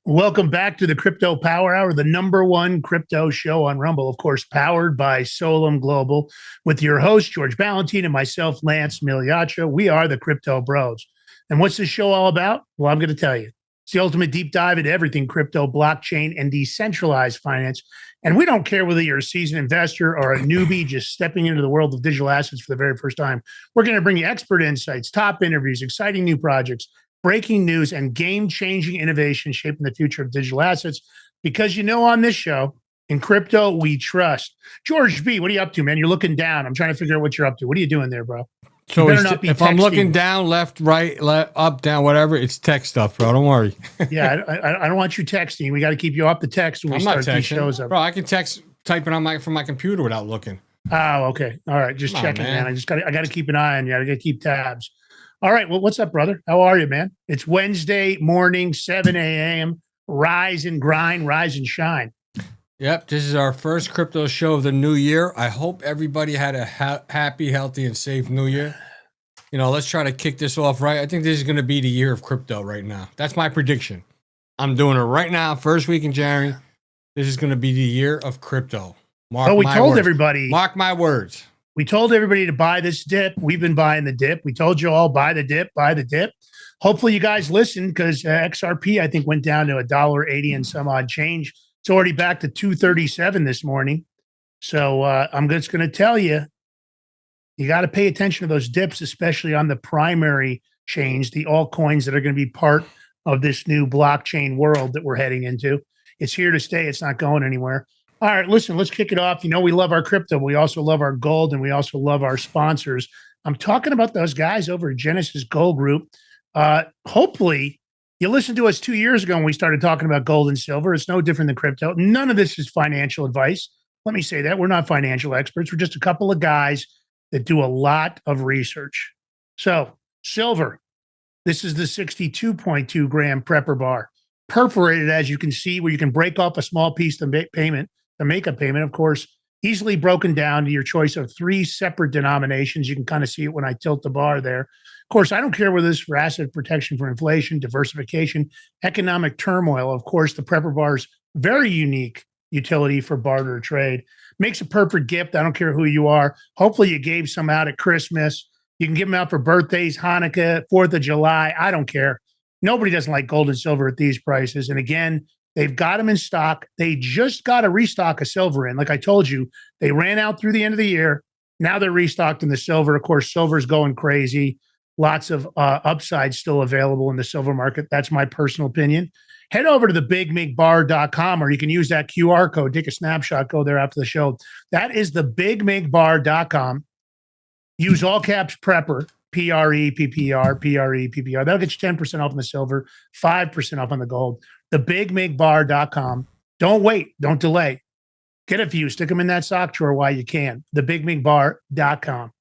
Welcome back to the Crypto Power Hour, the number one crypto show on Rumble, of course, powered by Solum Global, with your host, George Ballantine, and myself, Lance Miliaccio. We are the Crypto Bros. And what's this show all about? Well, I'm going to tell you. It's the ultimate deep dive into everything crypto, blockchain, and decentralized finance. And we don't care whether you're a seasoned investor or a newbie just stepping into the world of digital assets for the very first time. We're going to bring you expert insights, top interviews, exciting new projects, breaking news, and game-changing innovation shaping the future of digital assets. Because on this show, in crypto, we trust. George B., what are you up to, man? You're looking down. I'm trying to figure out what you're up to. What are you doing there, bro? So if I'm looking down, left, right, up, down, whatever, it's tech stuff, bro. Don't worry. Yeah, I don't want you texting. We got to keep you off the text when we start these shows up. Bro, I can typing on from my computer without looking. Oh, okay. All right. Just checking, man. I got to keep an eye on you. I got to keep tabs. All right. Well, what's up, brother? How are you, man? It's Wednesday morning, 7 a.m. Rise and grind, rise and shine. Yep. This is our first crypto show of the new year. I hope everybody had a happy, healthy, and safe new year. Let's try to kick this off right. I think this is going to be the year of crypto right now. That's my prediction. I'm doing it right now. First week in January. This is going to be the year of crypto. We told everybody. Mark my words. We told everybody to buy this dip. We've been buying the dip. We told you all, buy the dip, buy the dip. Hopefully you guys listened because XRP, I think, went down to $1.80 and some odd change. It's already back to 237 this morning. So I'm just going to tell you, you got to pay attention to those dips, especially on the primary chains, the altcoins that are going to be part of this new blockchain world that we're heading into. It's here to stay. It's not going anywhere. All right, listen, let's kick it off. We love our crypto. We also love our gold, and we also love our sponsors. I'm talking about those guys over at Genesis Gold Group. Hopefully, you listened to us 2 years ago when we started talking about gold and silver. It's no different than crypto. None of this is financial advice. Let me say that. We're not financial experts. We're just a couple of guys that do a lot of research. So, silver. This is the 62.2 gram prepper bar. Perforated, as you can see, where you can break off a small piece to make a payment, of course, easily broken down to your choice of 3 separate denominations. You can kind of see it when I tilt the bar there. Of course, I don't care whether this is for asset protection for inflation, diversification, economic turmoil. Of course, the prepper bar's very unique utility for barter trade. Makes a perfect gift. I don't care who you are. Hopefully you gave some out at Christmas. You can give them out for birthdays, Hanukkah, 4th of July. I don't care. Nobody doesn't like gold and silver at these prices. And again, they've got them in stock. They just got a restock of silver in. Like I told you, they ran out through the end of the year. Now they're restocked in the silver. Of course, silver's going crazy. Lots of upside still available in the silver market. That's my personal opinion. Head over to the bigmigbar.com, or you can use that QR code, take a snapshot, go there after the show. That is the bigmigbar.com. Use all caps prepper. PREPPR, PREPPR. That'll get you 10% off on the silver, 5% off on the gold. Thebigmigbar.com. Don't wait. Don't delay. Get a few. Stick them in that sock drawer while you can. Thebigmigbar.com.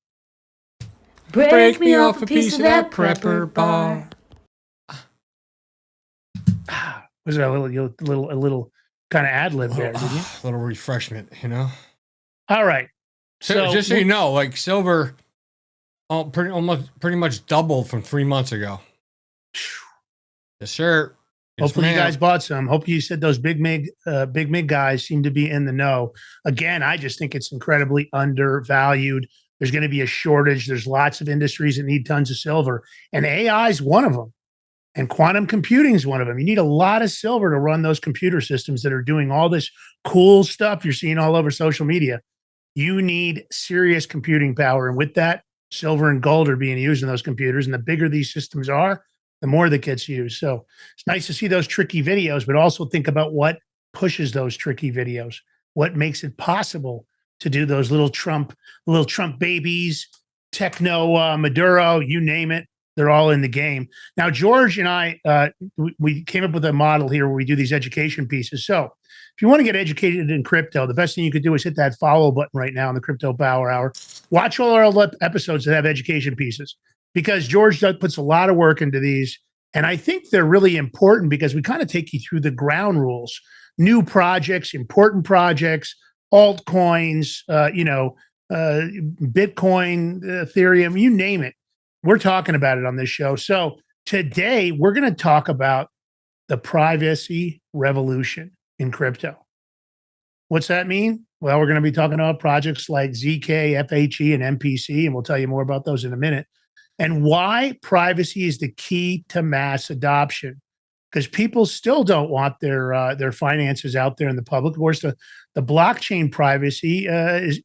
Break me off a piece of that prepper bar. Was there a little kind of ad lib there? Did you? A little refreshment, All right. So just so you know, like silver. Pretty much doubled from 3 months ago. Yes, sir. Hopefully you guys bought some. Hope you said those big mig guys seem to be in the know. Again, I just think it's incredibly undervalued. There's going to be a shortage. There's lots of industries that need tons of silver, and AI is one of them, and quantum computing is one of them. You need a lot of silver to run those computer systems that are doing all this cool stuff you're seeing all over social media. You need serious computing power, and with that, silver and gold are being used in those computers, and the bigger these systems are, the more that gets used. So it's nice to see those tricky videos, but also think about what pushes those tricky videos, what makes it possible to do those little Trump babies, techno Maduro, you name it. They're all in the game. Now, George and I, we came up with a model here where we do these education pieces. So if you want to get educated in crypto, the best thing you could do is hit that follow button right now in the Crypto Power Hour. Watch all our episodes that have education pieces, because George puts a lot of work into these. And I think they're really important because we kind of take you through the ground rules, new projects, important projects, altcoins, Bitcoin, Ethereum, you name it. We're talking about it on this show. So today we're going to talk about the privacy revolution in crypto. What's that mean? Well, we're going to be talking about projects like ZK, FHE, and MPC, and we'll tell you more about those in a minute. And why privacy is the key to mass adoption, because people still don't want their finances out there in the public. Of course, the blockchain privacy is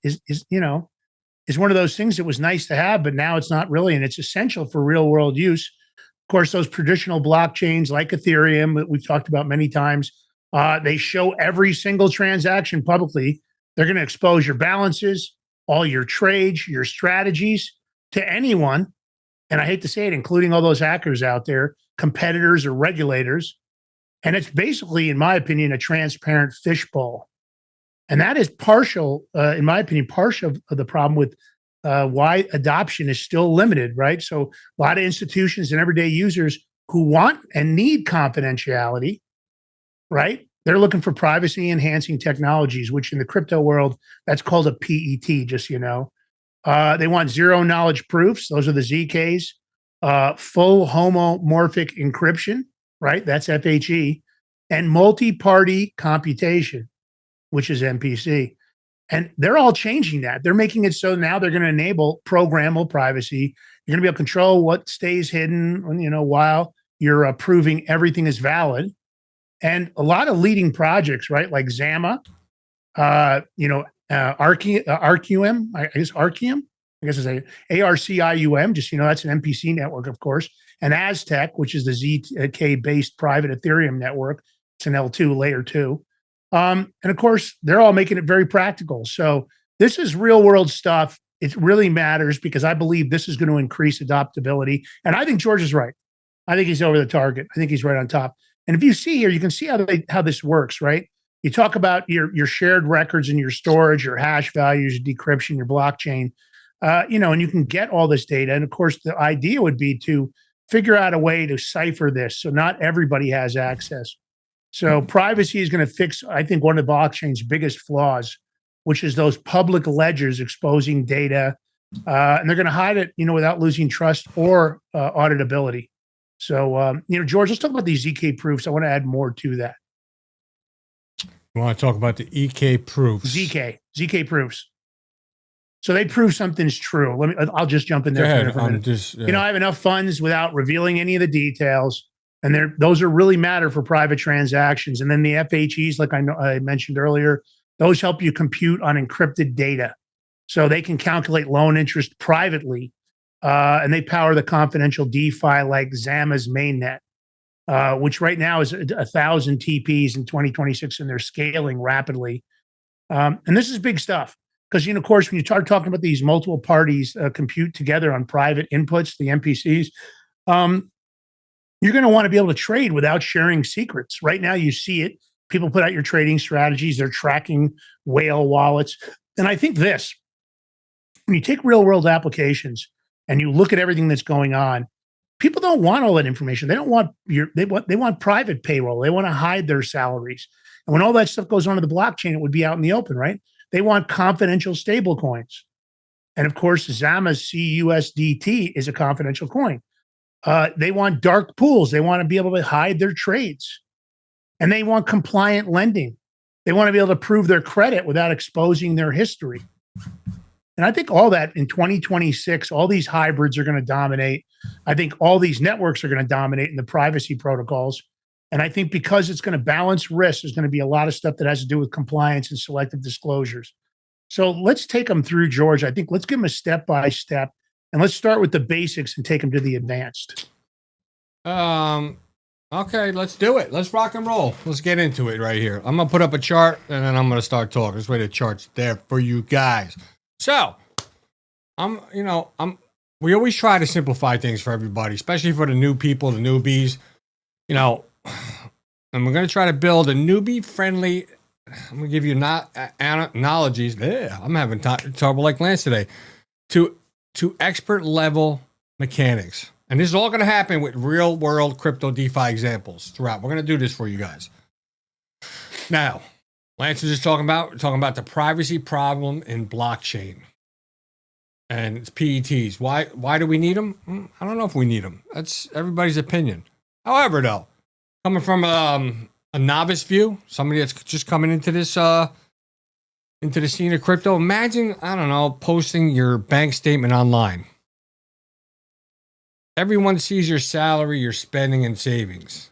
one of those things that was nice to have, but now it's not really, and it's essential for real world use. Of course, those traditional blockchains like Ethereum that we've talked about many times, they show every single transaction publicly. They're going to expose your balances, all your trades, your strategies to anyone. And I hate to say it, including all those hackers out there, competitors or regulators. And it's basically, in my opinion, a transparent fishbowl. And that is partial, in my opinion, partial of the problem with why adoption is still limited, right? So a lot of institutions and everyday users who want and need confidentiality, right? They're looking for privacy enhancing technologies, which in the crypto world, that's called a PET, just so you know. They want zero knowledge proofs. Those are the ZKs. Full homomorphic encryption, right? That's FHE. And multi-party computation, which is MPC. And they're all changing that. They're making it so now they're going to enable programmable privacy. You're going to be able to control what stays hidden, while you're proving everything is valid. And a lot of leading projects, right, like Zama, RQM, it's ARCIUM, just, that's an MPC network, of course, and Aztec, which is the ZK-based private Ethereum network. It's an L2, layer 2. And of course, they're all making it very practical. So this is real world stuff. It really matters because I believe this is going to increase adoptability. And I think George is right. I think he's over the target. I think he's right on top. And if you see here, you can see how this works, right? You talk about your shared records and your storage, your hash values, your decryption, your blockchain, and you can get all this data. And of course, the idea would be to figure out a way to cipher this so not everybody has access. So privacy is going to fix, I think, one of the blockchain's biggest flaws, which is those public ledgers exposing data, and they're going to hide it, without losing trust or auditability. So, George, let's talk about these ZK proofs. I want to add more to that. You want to talk about the EK proofs? ZK proofs. So they prove something's true. I'll just jump in there. Go ahead. I have enough funds without revealing any of the details. And those are really matter for private transactions. And then the FHEs, like I mentioned earlier, those help you compute on encrypted data. So they can calculate loan interest privately. And they power the confidential DeFi like Zama's mainnet, which right now is 1,000 TPs in 2026, and they're scaling rapidly. And this is big stuff because, of course, when you start talking about these multiple parties compute together on private inputs, the MPCs, you're going to want to be able to trade without sharing secrets. Right now, you see it. People put out your trading strategies. They're tracking whale wallets. And I think this, when you take real world applications and you look at everything that's going on, people don't want all that information. They don't want they want private payroll. They want to hide their salaries. And when all that stuff goes onto the blockchain, it would be out in the open, right? They want confidential stable coins. And of course, Zama's CUSDT is a confidential coin. They want dark pools. They want to be able to hide their trades. And they want compliant lending. They want to be able to prove their credit without exposing their history. And I think all that in 2026, all these hybrids are going to dominate. I think all these networks are going to dominate in the privacy protocols. And I think because it's going to balance risk, there's going to be a lot of stuff that has to do with compliance and selective disclosures. So let's take them through, George. I think let's give them a step by step. And let's start with the basics and take them to the advanced. Okay, let's do it. Let's rock and roll. Let's get into it right here. I'm going to put up a chart and then I'm going to start talking. This way the chart's there for you guys. So, we always try to simplify things for everybody, especially for the new people, the newbies, and we're going to try to build a newbie friendly. I'm going to give you analogies. Yeah, I'm having trouble like Lance today to expert level mechanics. And this is all going to happen with real world crypto DeFi examples throughout. We're going to do this for you guys. Now, Lance is just talking about the privacy problem in blockchain. And it's PETs. Why do we need them? I don't know if we need them. That's everybody's opinion. However, though, coming from a novice view, somebody that's just coming into this into the scene of crypto. Imagine, I don't know, posting your bank statement online. Everyone sees your salary, your spending, and savings.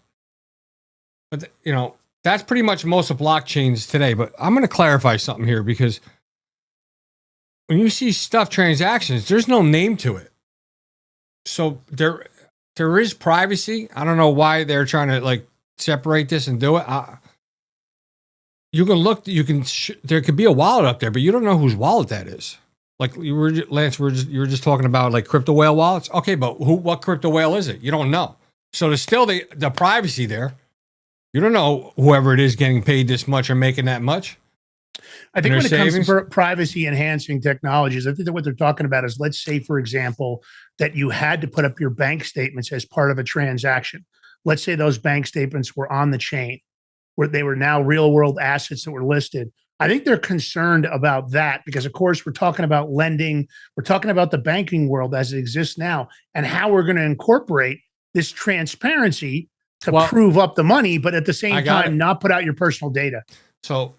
But you know, that's pretty much most of blockchains today. But I'm going to clarify something here, because when you see stuff transactions, there's no name to it. So there is privacy. I don't know why they're trying to like separate this and do it. You can look. There could be a wallet up there, but you don't know whose wallet that is. Like Lance, you were just talking about like crypto whale wallets. Okay, but what crypto whale is it? You don't know. So there's still the privacy there. You don't know whoever it is getting paid this much or making that much. I think when it comes to privacy enhancing technologies, I think that what they're talking about is, let's say, for example, that you had to put up your bank statements as part of a transaction. Let's say those bank statements were on the chain, where they were now real world assets that were listed. I think they're concerned about that because, of course, we're talking about lending. We're talking about the banking world as it exists now and how we're going to incorporate this transparency to prove up the money, but at the same time, not put out your personal data. So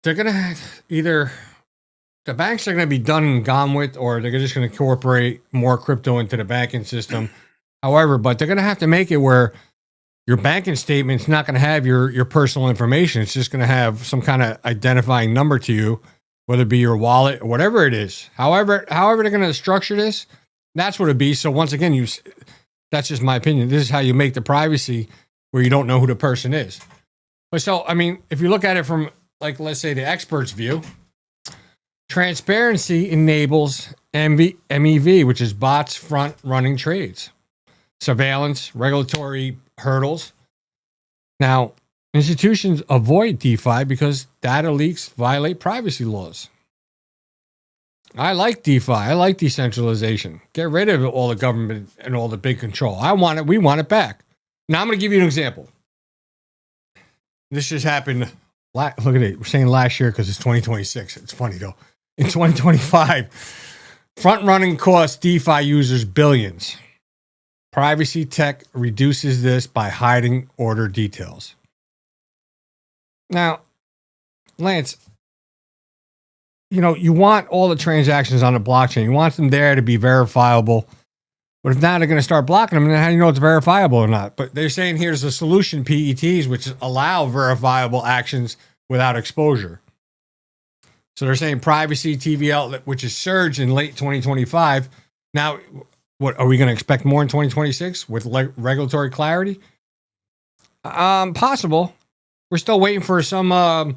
they're going to either the banks are going to be done and gone with, or they're just going to incorporate more crypto into the banking system. However, but they're going to have to make it where your banking statement's not going to have your personal information. It's just going to have some kind of identifying number to you, whether it be your wallet or whatever it is. However they're going to structure this, that's what it'd be. So once again, that's just my opinion. This is how you make the privacy where you don't know who the person is. But so, I mean, if you look at it from, like, let's say the expert's view, transparency enables MEV, which is bots front running trades, surveillance, regulatory hurdles. Now, institutions avoid DeFi because data leaks violate privacy laws. I like DeFi. I like decentralization. Get rid of all the government and all the big control. I want it. We want it back. Now, I'm going to give you an example. This just happened. Look at it. We're saying last year because it's 2026. It's funny, though. In 2025, front-running costs DeFi users billions. Privacy tech reduces this by hiding order details. Now, Lance, you know, you want all the transactions on the blockchain. You want them there to be verifiable. But if now they're going to start blocking them, then how do you know it's verifiable or not? But they're saying here's the solution, PETs, which allow verifiable actions without exposure. So they're saying privacy TVL, which is surged in late 2025. Now, what are we going to expect more in 2026 with regulatory clarity? Possible. We're still waiting for some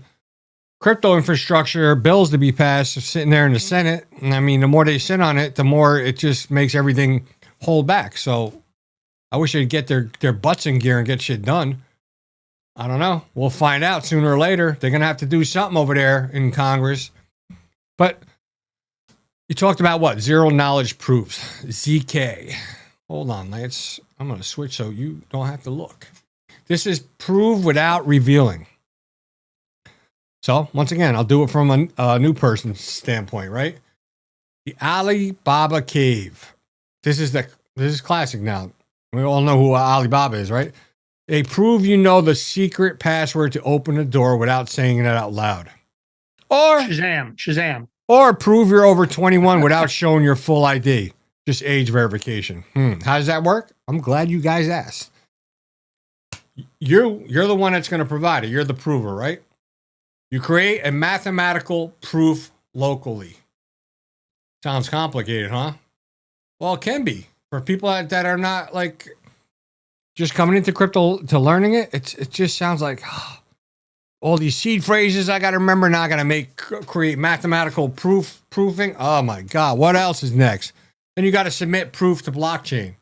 crypto infrastructure bills to be passed, sitting there in the Senate. And I mean, the more they sit on it, the more it just makes everything hold back. So I wish they'd get their butts in gear and get shit done. I don't know. We'll find out sooner or later. They're going to have to do something over there in Congress. But you talked about what? Zero knowledge proofs. ZK. Hold on, Lance. I'm going to switch so you don't have to look. This is prove without revealing. So, once again, I'll do it from a new person's standpoint, right? The Alibaba Cave. This is classic now. We all know who Alibaba is, right? They prove you know the secret password to open the door without saying it out loud. Or Shazam. Or prove you're over 21 without showing your full ID. Just age verification. How does that work? I'm glad you guys asked. You're the one that's going to provide it. You're the prover, right? You create a mathematical proof locally. Sounds complicated, huh? Well, it can be. For people that are not like just coming into crypto to learning it, it just sounds like all these seed phrases I got to remember. Now I got to create mathematical proofing. Oh my God. What else is next? Then you got to submit proof to blockchain.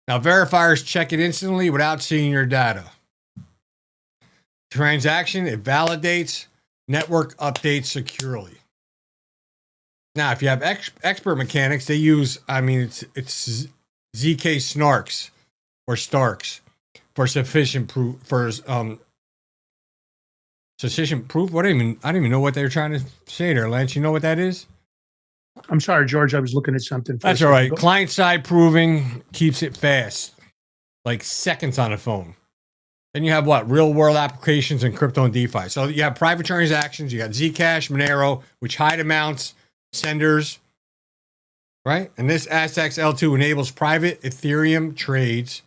Now verifiers check it instantly without seeing your data. Transaction, it validates, network updates securely. Now, if you have expert mechanics, they use, it's ZK snarks or starks for sufficient proof. Sufficient proof? I don't even know what they're trying to say there, Lance. You know what that is? I'm sorry, George. I was looking at something. That's all right. Client side proving keeps it fast. like seconds on a phone. Then you have what? Real world applications in crypto and DeFi. So you have private transactions. You got Zcash, Monero, which hide amounts, senders, right? And this ASX L2 enables private Ethereum trades.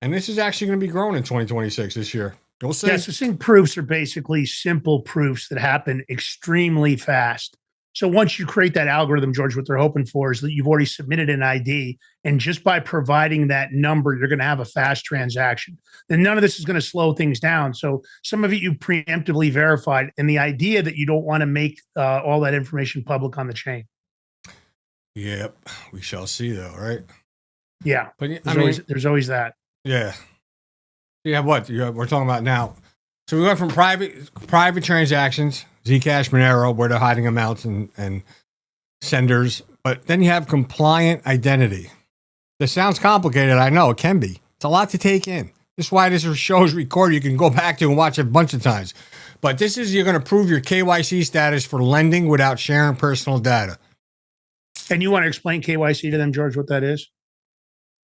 And this is actually going to be growing in 2026 this year. We'll see. Yeah, so sync proofs are basically simple proofs that happen extremely fast. So once you create that algorithm, George, what they're hoping for is that you've already submitted an ID, and just by providing that number, you're going to have a fast transaction. And none of this is going to slow things down. So some of it you preemptively verified, and the idea that you don't want to make all that information public on the chain. Yep, we shall see though, right? Yeah, but there's always that. Yeah. You have what? We're talking about now. So we went from private transactions, Zcash, Monero, where they're hiding amounts and senders. But then you have compliant identity. This sounds complicated. I know it can be. It's a lot to take in. This is why this show is recorded. You can go back to and watch it a bunch of times. But this is, you're going to prove your KYC status for lending without sharing personal data. And you want to explain KYC to them, George, what that is?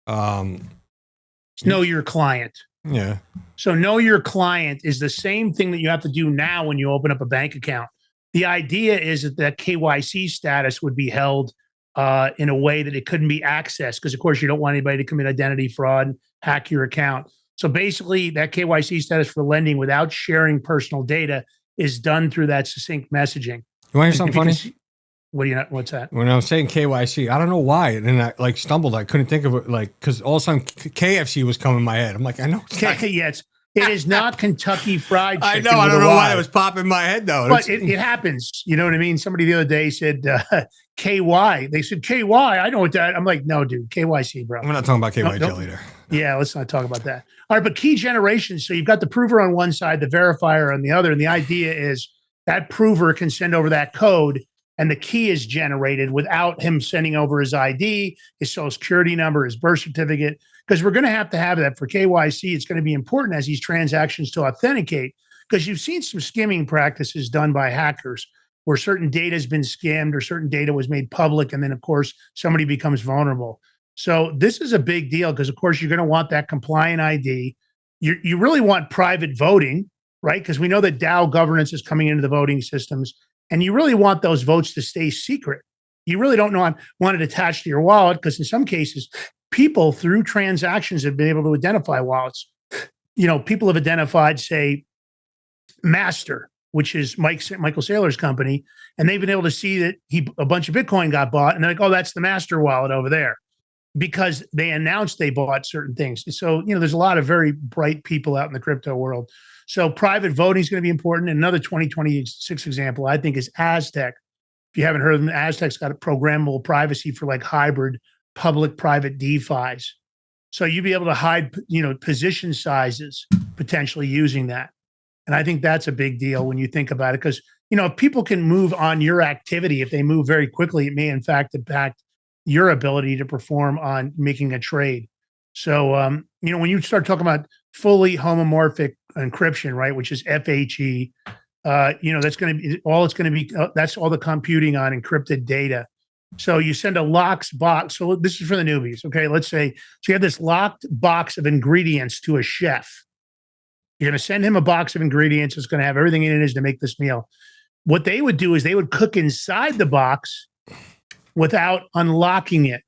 Know your client. Yeah. So know your client is the same thing that you have to do now when you open up a bank account. The idea is that KYC status would be held in a way that it couldn't be accessed, because of course you don't want anybody to commit identity fraud, hack your account. So basically that KYC status for lending without sharing personal data is done through that succinct messaging. You want to hear something funny? What's that? When I was saying KYC, I don't know why. And then I stumbled. I couldn't think of it, because all of a sudden KFC was coming in my head. I'm like, I know. Yes. It is not Kentucky Fried Chicken. I know. I don't know why it was popping in my head, though. But it happens. You know what I mean? Somebody the other day said KY. They said KY. I know what that. I'm like, no, dude, KYC, bro. We're not talking about KY jelly there. Yeah, let's not talk about that. All right, but key generation. So you've got the prover on one side, the verifier on the other. And the idea is that prover can send over that code, and the key is generated without him sending over his ID, his social security number, his birth certificate, because we're going to have that for KYC. It's going to be important as these transactions to authenticate, because you've seen some skimming practices done by hackers where certain data has been skimmed or certain data was made public, and then, of course, somebody becomes vulnerable. So this is a big deal because, of course, you're going to want that compliant ID. You really want private voting, right? Because we know that DAO governance is coming into the voting systems. And you really want those votes to stay secret. You really don't want it attached to your wallet, because in some cases, people through transactions have been able to identify wallets. You know, people have identified, say, Master, which is Michael Saylor's company, and they've been able to see that a bunch of Bitcoin got bought, and they're like, oh, that's the Master wallet over there, because they announced they bought certain things. So, you know, there's a lot of very bright people out in the crypto world. So private voting is going to be important. And another 2026 example, I think, is Aztec. If you haven't heard of them, Aztec's got a programmable privacy for like hybrid public-private DeFis. So you'd be able to hide, position sizes potentially using that. And I think that's a big deal when you think about it, because, if people can move on your activity, if they move very quickly, it may in fact impact your ability to perform on making a trade. So, when you start talking about fully homomorphic encryption, right, which is FHE, that's going to be all it's going to be. That's all the computing on encrypted data. So you send a locked box. So this is for the newbies. Okay. Let's say, so you have this locked box of ingredients to a chef. You're going to send him a box of ingredients. It's going to have everything in it is to make this meal. What they would do is they would cook inside the box without unlocking it.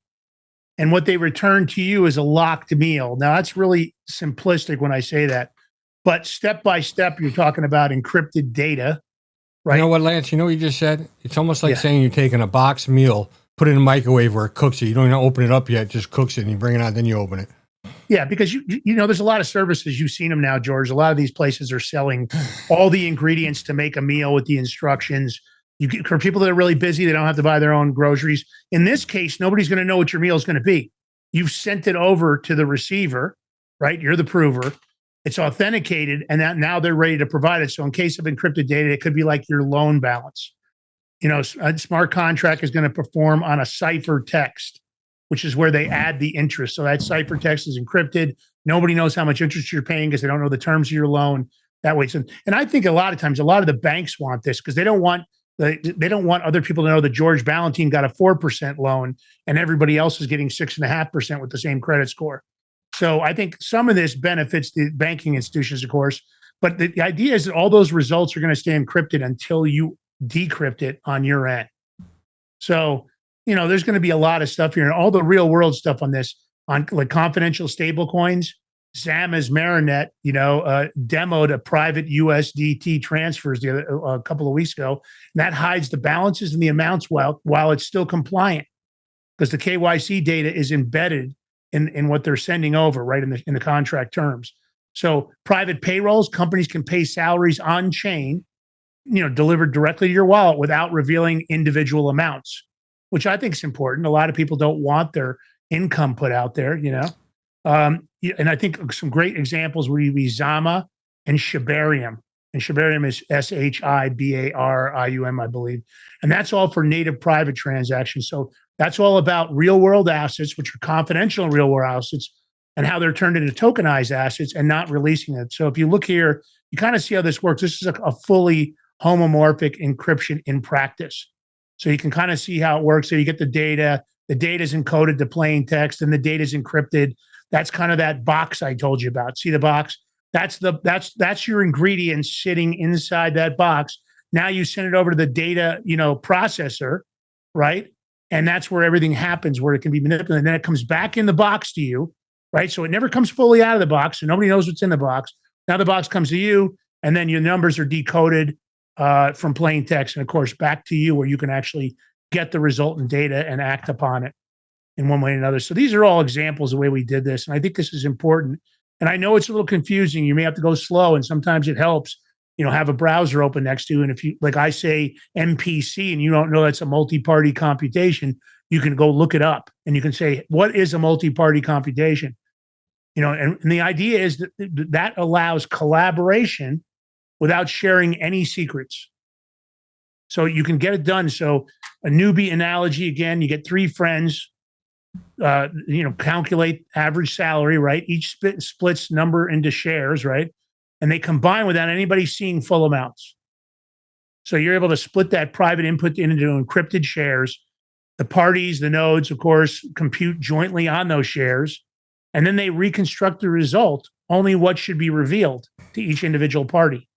And what they return to you is a locked meal. Now, that's really simplistic when I say that. But step by step, you're talking about encrypted data, right? You know what, Lance? You know what you just said? It's almost like saying you're taking a box meal, put it in a microwave where it cooks it. You don't even open it up yet, it just cooks it, and you bring it out, then you open it. Yeah, because there's a lot of services. You've seen them now, George. A lot of these places are selling all the ingredients to make a meal with the instructions. For people that are really busy, they don't have to buy their own groceries. In this case, nobody's going to know what your meal is going to be. You've sent it over to the receiver, right? You're the prover. It's authenticated, and now they're ready to provide it. So in case of encrypted data, it could be like your loan balance. A smart contract is going to perform on a cipher text, which is where they add the interest. So that cipher text is encrypted. Nobody knows how much interest you're paying because they don't know the terms of your loan. That way, and I think a lot of times, a lot of the banks want this because they don't want other people to know that George Ballantine got a 4% loan and everybody else is getting 6.5% with the same credit score. So I think some of this benefits the banking institutions, of course, but the idea is that all those results are going to stay encrypted until you decrypt it on your end. So, there's going to be a lot of stuff here and all the real world stuff on this, on like confidential stable coins. Zama's Marinette, demoed a private USDT transfers a couple of weeks ago. And that hides the balances and the amounts while it's still compliant, because the KYC data is embedded in what they're sending over, right, in the contract terms. So private payrolls, companies can pay salaries on chain, delivered directly to your wallet without revealing individual amounts, which I think is important. A lot of people don't want their income put out there, and I think some great examples would be Zama and Shibarium. And Shibarium is Shibarium, I believe. And that's all for native private transactions. So that's all about real world assets, which are confidential real world assets, and how they're turned into tokenized assets and not releasing it. So if you look here, you kind of see how this works. This is a fully homomorphic encryption in practice. So you can kind of see how it works. So you get the data is encoded to plain text, and the data is encrypted. That's kind of that box I told you about. See the box? That's your ingredients sitting inside that box. Now you send it over to the data, processor, right? And that's where everything happens, where it can be manipulated. And then it comes back in the box to you, right? So it never comes fully out of the box, so nobody knows what's in the box. Now the box comes to you, and then your numbers are decoded from plain text, and of course back to you, where you can actually get the resultant data and act upon it in one way or another. So these are all examples of the way we did this, and I think this is important. And I know it's a little confusing. You may have to go slow, and sometimes it helps, have a browser open next to you. And if you, like I say, MPC, and you don't know that's a multi-party computation, you can go look it up, and you can say, what is a multi-party computation? And the idea is that allows collaboration without sharing any secrets. So you can get it done. So a newbie analogy, again, you get three friends, calculate average salary, right? Each splits number into shares, right? And they combine without anybody seeing full amounts. So you're able to split that private input into encrypted shares. The parties, the nodes, of course, compute jointly on those shares. And then they reconstruct the result, only what should be revealed to each individual party.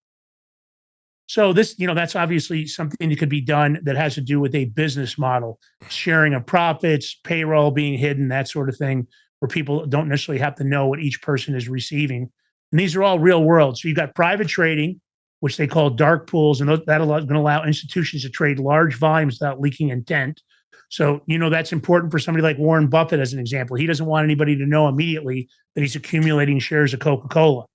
So this, that's obviously something that could be done that has to do with a business model, sharing of profits, payroll being hidden, that sort of thing, where people don't necessarily have to know what each person is receiving. And these are all real world. So you've got private trading, which they call dark pools, and that'll going to allow institutions to trade large volumes without leaking intent. So, that's important for somebody like Warren Buffett, as an example. He doesn't want anybody to know immediately that he's accumulating shares of Coca-Cola.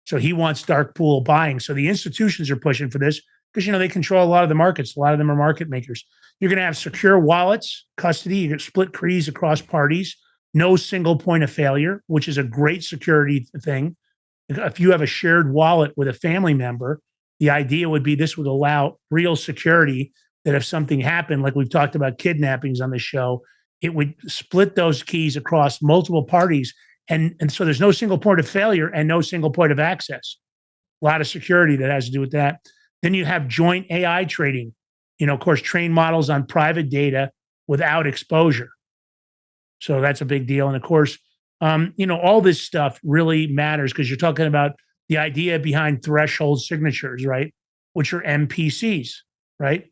So he wants dark pool buying. So the institutions are pushing for this because, they control a lot of the markets. A lot of them are market makers. You're going to have secure wallets, custody, you get split keys across parties, no single point of failure, which is a great security thing. If you have a shared wallet with a family member, the idea would be this would allow real security, that if something happened, like we've talked about kidnappings on the show, it would split those keys across multiple parties. And so there's no single point of failure and no single point of access. A lot of security that has to do with that. Then you have joint AI trading, of course, train models on private data without exposure. So that's a big deal. And of course, all this stuff really matters because you're talking about the idea behind threshold signatures, right? Which are MPCs, right?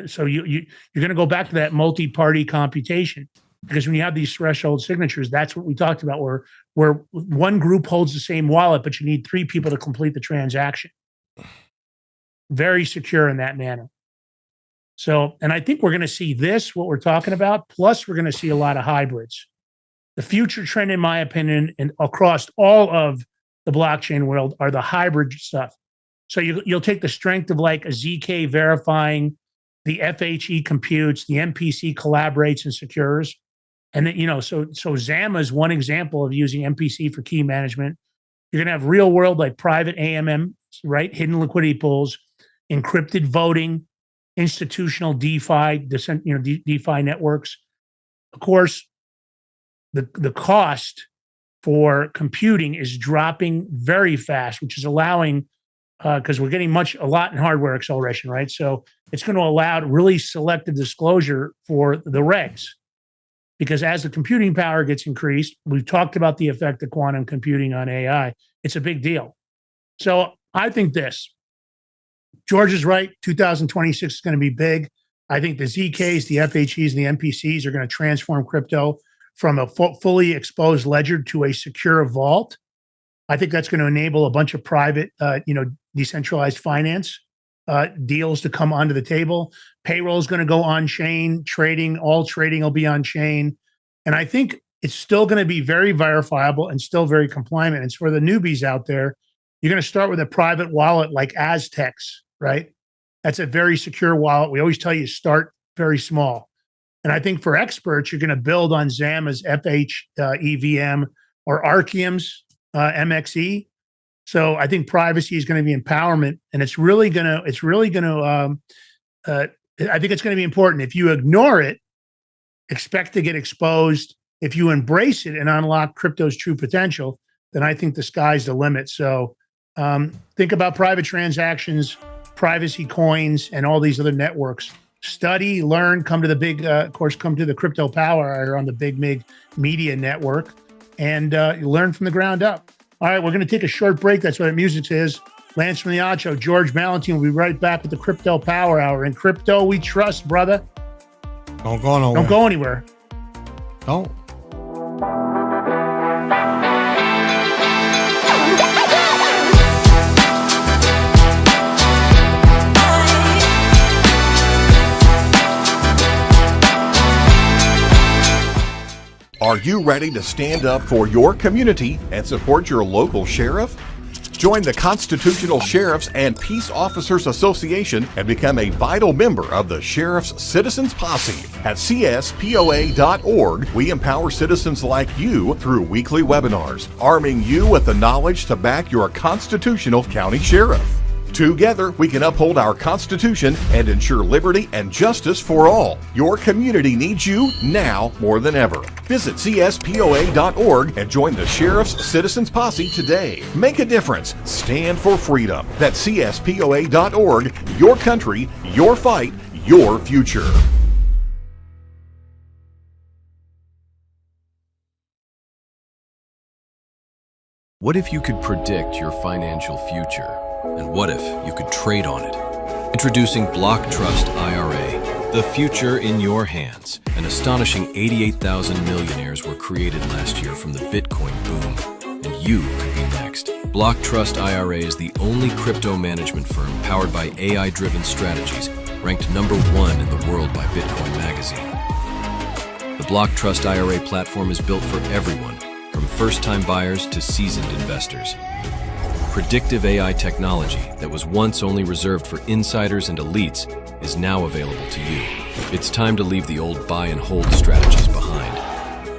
So you're going to go back to that multi-party computation. Because when you have these threshold signatures, that's what we talked about, where one group holds the same wallet, but you need three people to complete the transaction. Very secure in that manner. So, and I think we're going to see this, what we're talking about, plus we're going to see a lot of hybrids. The future trend, in my opinion, and across all of the blockchain world, are the hybrid stuff. So you'll take the strength of like a ZK verifying, the FHE computes, the MPC collaborates and secures. And then, so Zama is one example of using MPC for key management. You're going to have real world like private AMM, right? Hidden liquidity pools, encrypted voting, institutional DeFi, DeFi networks. Of course, the cost for computing is dropping very fast, which is allowing, because we're getting a lot in hardware acceleration, right? So it's going to allow really selective disclosure for the regs. because as the computing power gets increased, we've talked about the effect of quantum computing on AI. It's a big deal. So I think this, George is right. 2026 is going to be big. I think the ZKs, the FHEs, and the MPCs are going to transform crypto from a fully exposed ledger to a secure vault. I think that's going to enable a bunch of private, decentralized finance deals to come onto the table. Payroll is going to go on chain. All trading will be on chain. And I think it's still going to be very verifiable and still very compliant. And it's for the newbies out there. You're going to start with a private wallet like Aztecs, right? That's a very secure wallet. We always tell you start very small. And I think for experts, you're going to build on Zama's EVM or Archeum's MXE. So I think privacy is going to be empowerment, and I think it's going to be important. If you ignore it, expect to get exposed. If you embrace it and unlock crypto's true potential, then I think the sky's the limit. So think about private transactions, privacy coins, and all these other networks. Study, learn, come to the big, come to the Crypto Power Hour on the Big Mig Media Network, and learn from the ground up. All right, we're going to take a short break. That's what the music is. Lance from the Ocho, George Valentine will be right back with the Crypto Power Hour. In crypto, we trust, brother. Don't go nowhere. Don't go anywhere. Don't. Are you ready to stand up for your community and support your local sheriff? Join the Constitutional Sheriffs and Peace Officers Association and become a vital member of the Sheriff's Citizens Posse. At CSPOA.org, we empower citizens like you through weekly webinars, arming you with the knowledge to back your constitutional county sheriff. Together, we can uphold our Constitution and ensure liberty and justice for all. Your community needs you now more than ever. Visit CSPOA.org and join the Sheriff's Citizens Posse today. Make a difference. Stand for freedom. That's CSPOA.org. Your country, your fight, your future. What if you could predict your financial future? And what if you could trade on it? Introducing Block Trust IRA, the future in your hands. An astonishing 88,000 millionaires were created last year from the Bitcoin boom, and you could be next. Block Trust IRA is the only crypto management firm powered by AI-driven strategies, ranked #1 in the world by Bitcoin Magazine. The Block Trust IRA platform is built for everyone, from first-time buyers to seasoned investors. Predictive AI technology that was once only reserved for insiders and elites is now available to you. It's time to leave the old buy and hold strategies behind.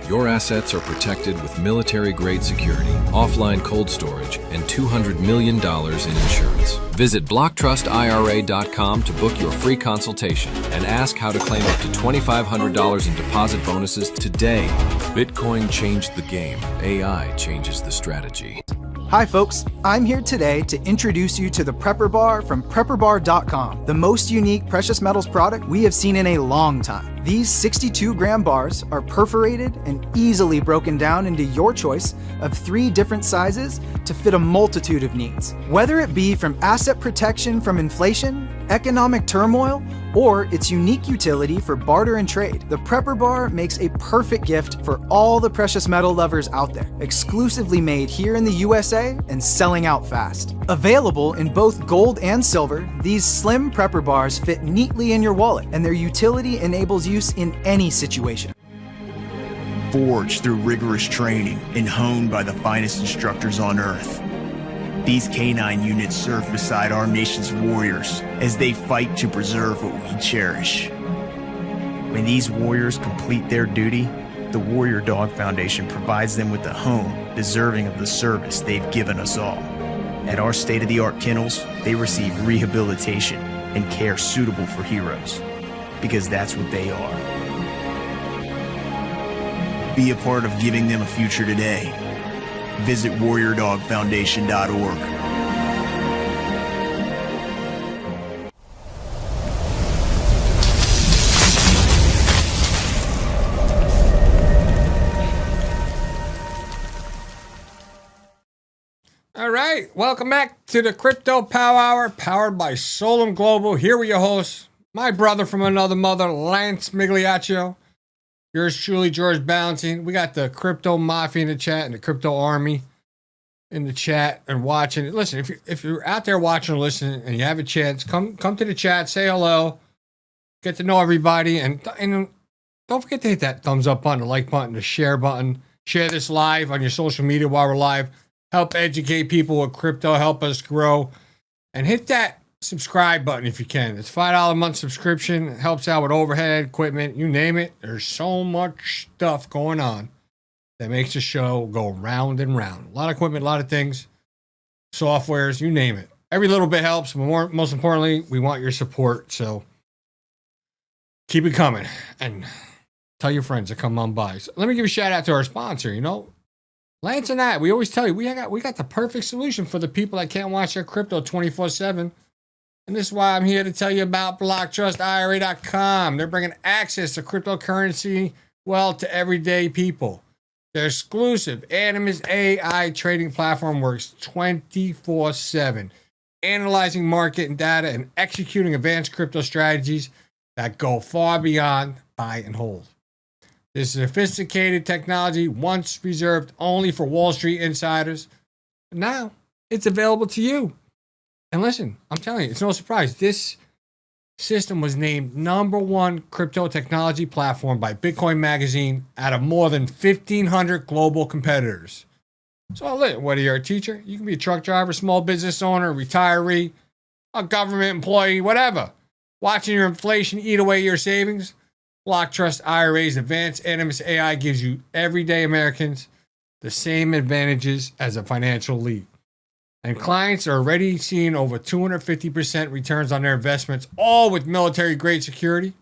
Your assets are protected with military-grade security, offline cold storage, and $200 million in insurance. Visit BlockTrustIRA.com to book your free consultation and ask how to claim up to $2,500 in deposit bonuses today. Bitcoin changed the game. AI changes the strategy. Hi folks, I'm here today to introduce you to the Prepper Bar from PrepperBar.com, the most unique precious metals product we have seen in a long time. These 62-gram bars are perforated and easily broken down into your choice of 3 different sizes to fit a multitude of needs. Whether it be from asset protection from inflation, economic turmoil, or its unique utility for barter and trade, the Prepper Bar makes a perfect gift for all the precious metal lovers out there. Exclusively made here in the USA and selling out fast. Available in both gold and silver, these slim Prepper Bars fit neatly in your wallet, and their utility enables use in any situation. Forged through rigorous training and honed by the finest instructors on Earth, these canine units serve beside our nation's warriors as they fight to preserve what we cherish. When these warriors complete their duty, the Warrior Dog Foundation provides them with a home deserving of the service they've given us all. At our state-of-the-art kennels, they receive rehabilitation and care suitable for heroes, because that's what they are. Be a part of giving them a future today. Visit WarriorDogFoundation.org. All right. Welcome back to the Crypto Power Hour, powered by Solum Global. Here with your host, my brother from another mother, Lance Migliaccio. Yours truly, George Balancing. We got the Crypto Mafia in the chat and the Crypto Army in the chat and watching. Listen, if you're out there watching or listening and you have a chance, come to the chat, say hello, get to know everybody, and don't forget to hit that thumbs up button, the like button, the share button. Share this live on your social media while we're live. Help educate people with crypto, help us grow. And hit that subscribe button if you can. It's $5 a month subscription. It helps out with overhead, equipment, you name it. There's so much stuff going on that makes the show go round and round. A lot of equipment, a lot of things, softwares, you name it. Every little bit helps, but most importantly, we want your support. So keep it coming and tell your friends to come on by. So let me give a shout out to our sponsor. Lance and I, we always tell you, we got the perfect solution for the people that can't watch their crypto 24/7. And this is why I'm here to tell you about BlockTrustIRA.com. They're bringing access to cryptocurrency wealth to everyday people. Their exclusive Animus AI trading platform works 24/7, analyzing market and data and executing advanced crypto strategies that go far beyond buy and hold. This sophisticated technology, once reserved only for Wall Street insiders, now it's available to you. And listen, I'm telling you, it's no surprise. This system was named #1 crypto technology platform by Bitcoin Magazine out of more than 1,500 global competitors. So whether you're a teacher, you can be a truck driver, small business owner, retiree, a government employee, whatever. Watching your inflation eat away your savings, BlockTrust IRA's advanced Animus AI gives you everyday Americans the same advantages as a financial elite. And clients are already seeing over 250% returns on their investments, all with military-grade security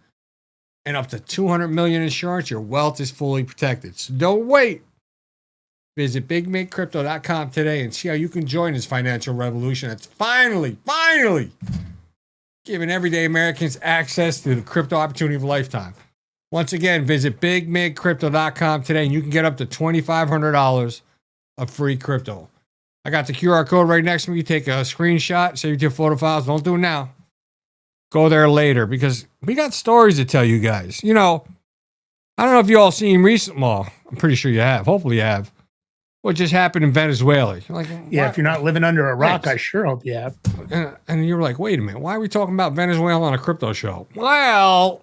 and up to $200 million insurance. Your wealth is fully protected. So don't wait. Visit BigMakeCrypto.com today and see how you can join this financial revolution that's finally giving everyday Americans access to the crypto opportunity of a lifetime. Once again, visit BigMakeCrypto.com today and you can get up to $2,500 of free crypto. I got the QR code right next to me. You take a screenshot, save it to your photo files. Don't do it now. Go there later because we got stories to tell you guys. I don't know if you all seen recent. Well, I'm pretty sure you have. Hopefully you have. What just happened in Venezuela? You're like, Yeah, if you're not living under a rock, Thanks. I sure hope you have. And you're like, wait a minute. Why are we talking about Venezuela on a crypto show? Well,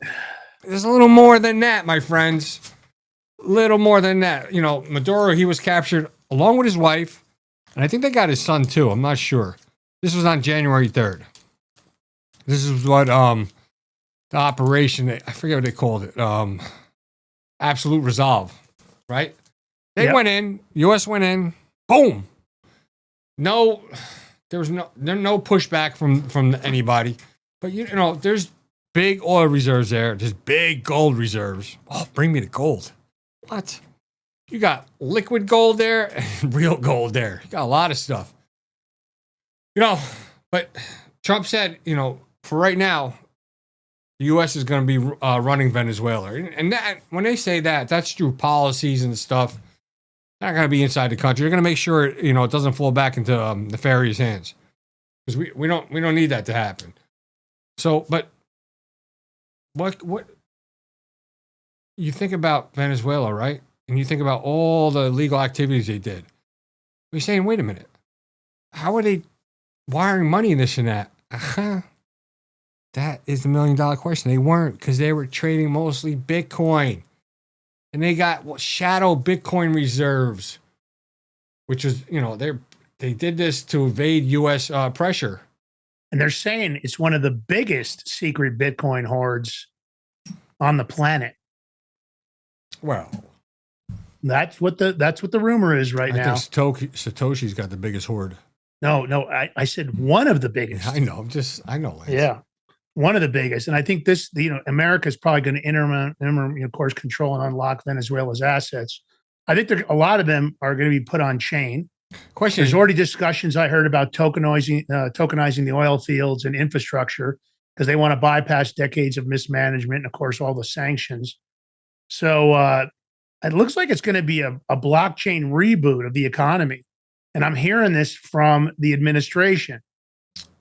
there's a little more than that, my friends. Little more than that. Maduro, he was captured along with his wife. And I think they got his son too. I'm not sure. This was on January 3rd. This is what the operation, I forget what they called it. Absolute Resolve, right? They went in, US went in, boom. There was no pushback from anybody. But there's big oil reserves there. There's big gold reserves. Oh, bring me the gold. What? You got liquid gold there and real gold there. You got a lot of stuff. But Trump said, for right now, the U.S. is going to be running Venezuela. And that, when they say that, that's through policies and stuff. They're not going to be inside the country. They're going to make sure, it doesn't fall back into nefarious hands. Because we don't need that to happen. So, but what you think about Venezuela, right? And you think about all the illegal activities they did. We're saying, wait a minute. How are they wiring money in this and that? That is the $1 million question. They weren't, because they were trading mostly Bitcoin. And they got shadow Bitcoin reserves, which is, they did this to evade U.S. pressure. And they're saying it's one of the biggest secret Bitcoin hoards on the planet. Well, that's what the rumor is right now. I think Satoshi's got the biggest hoard. No, I said one of the biggest. I know. I know. Lance. Yeah, one of the biggest. And I think this, America's probably going to of course, control and unlock Venezuela's assets. I think a lot of them are going to be put on chain. There's already discussions I heard about tokenizing the oil fields and infrastructure because they want to bypass decades of mismanagement and, of course, all the sanctions. So it looks like it's going to be a blockchain reboot of the economy. And I'm hearing this from the administration.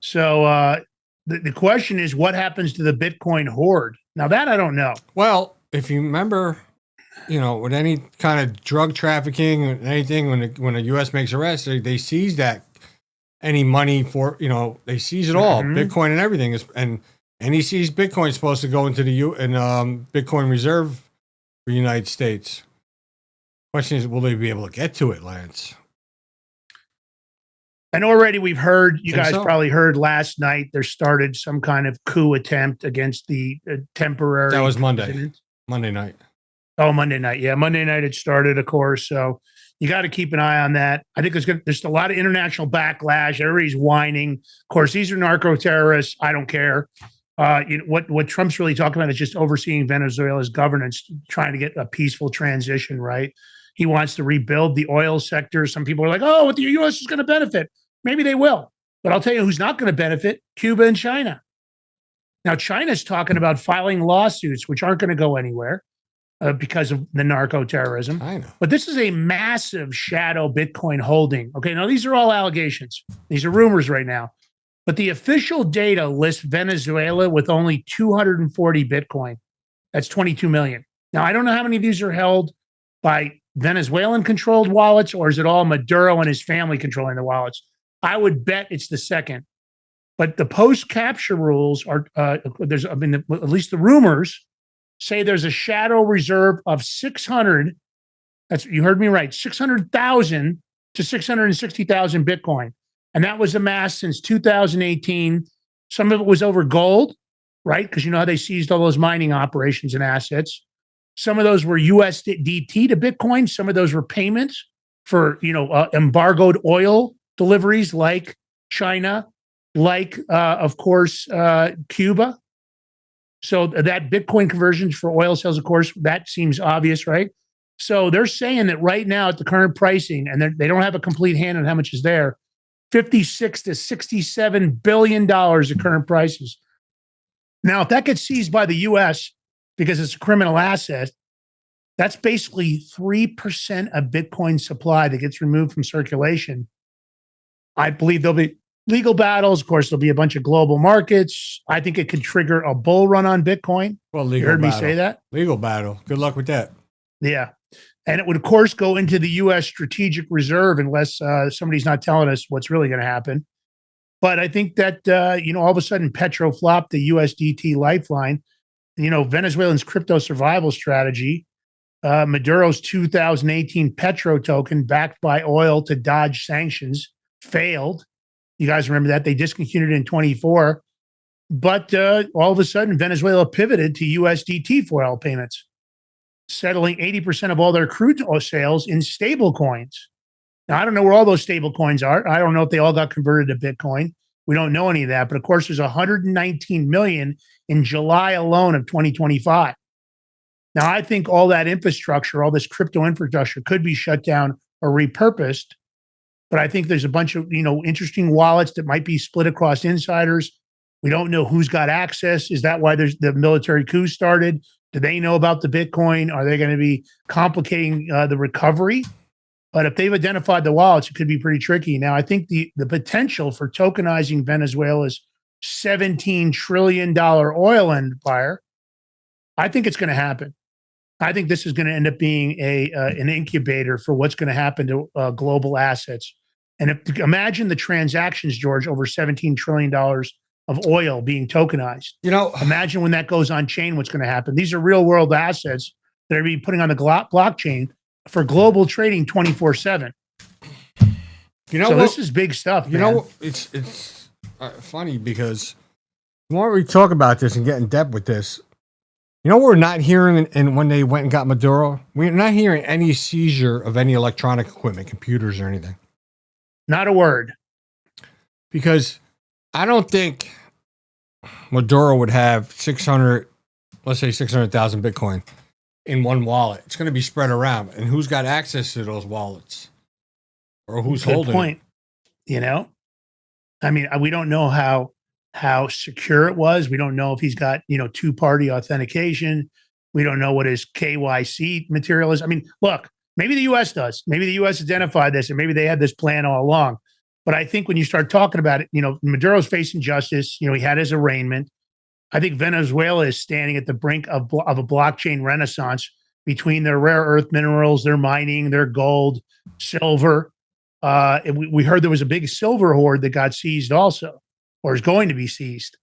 So the question is, what happens to the Bitcoin hoard? Now that I don't know. Well, if you remember, with any kind of drug trafficking or anything, when the U.S. makes arrests, they seize that any money for, they seize it all, Bitcoin and everything and any seized Bitcoin is supposed to go into the Bitcoin reserve for the United States. Question is, will they be able to get to it, Lance? And already we've heard, you Think guys so? probably heard last night, there started some kind of coup attempt against the temporary. That was Monday. president. Monday night. Oh, Monday night. Yeah, Monday night it started, of course. So you got to keep an eye on that. I think there's a lot of international backlash. Everybody's whining. Of course, these are narco terrorists. I don't care. What Trump's really talking about is just overseeing Venezuela's governance, trying to get a peaceful transition, right? He wants to rebuild the oil sector. Some people are like, oh, the U.S. is going to benefit. Maybe they will. But I'll tell you who's not going to benefit, Cuba and China. Now, China's talking about filing lawsuits, which aren't going to go anywhere because of the narco terrorism. I know. But this is a massive shadow Bitcoin holding. Okay, now these are all allegations. These are rumors right now. But the official data lists Venezuela with only 240 Bitcoin. That's 22 million. Now, I don't know how many of these are held by Venezuelan-controlled wallets, or is it all Maduro and his family controlling the wallets? I would bet it's the second. But the post-capture rules are, at least the rumors say there's a shadow reserve of 600, you heard me right, 600,000 to 660,000 Bitcoin. And that was amassed since 2018. Some of it was over gold, right? Because you know how they seized all those mining operations and assets. Some of those were USDT to Bitcoin. Some of those were payments for, embargoed oil deliveries like China, like, of course, Cuba. So that Bitcoin conversions for oil sales, of course, that seems obvious, right? So they're saying that right now at the current pricing, and they don't have a complete hand on how much is there, $56 to $67 billion at current prices. Now, if that gets seized by the U.S. because it's a criminal asset, that's basically 3% of Bitcoin supply that gets removed from circulation. I believe there'll be legal battles. Of course, there'll be a bunch of global markets. I think it could trigger a bull run on Bitcoin. Well, legal You heard battle. me say that? Legal battle. Good luck with that. Yeah. And it would, of course, go into the U.S. strategic reserve unless somebody's not telling us what's really going to happen. But I think that, all of a sudden, Petro flopped the USDT lifeline. Venezuelan's crypto survival strategy, Maduro's 2018 Petro token backed by oil to dodge sanctions failed. You guys remember that? They discontinued it in 24. But all of a sudden, Venezuela pivoted to USDT for oil payments, settling 80% of all their crude oil sales in stable coins. Now, I don't know where all those stable coins are. I don't know if they all got converted to Bitcoin. We don't know any of that. But of course, there's 119 million in July alone of 2025. Now, I think all that infrastructure, all this crypto infrastructure could be shut down or repurposed. But I think there's a bunch of, interesting wallets that might be split across insiders. We don't know who's got access. Is that why there's the military coup started? Do they know about the Bitcoin? Are they going to be complicating the recovery? But if they've identified the wallets, it could be pretty tricky. Now, I think the potential for tokenizing Venezuela's $17 trillion oil empire, I think it's going to happen. I think this is going to end up being an incubator for what's going to happen to global assets. And imagine the transactions, George, over $17 trillion of oil being tokenized. Imagine when that goes on chain, what's going to happen. These are real world assets that are being putting on the blockchain for global trading 24/7. This is big stuff. It's funny because the more we talk about this and get in depth with this, we're not hearing, and when they went and got Maduro, we're not hearing any seizure of any electronic equipment, computers or anything. Not a word. Because I don't think Maduro would have 600, let's say 600,000 Bitcoin in one wallet. It's going to be spread around. And who's got access to those wallets? Or who's holding point. it? I mean, we don't know how secure it was. We don't know if he's got, two-party authentication. We don't know what his KYC material is. I mean, look, Maybe the U.S. does. Maybe the U.S. identified this, and maybe they had this plan all along. But I think when you start talking about it, Maduro's facing justice. He had his arraignment. I think Venezuela is standing at the brink of a blockchain renaissance between their rare earth minerals, their mining, their gold, silver. We heard there was a big silver hoard that got seized also, or is going to be seized.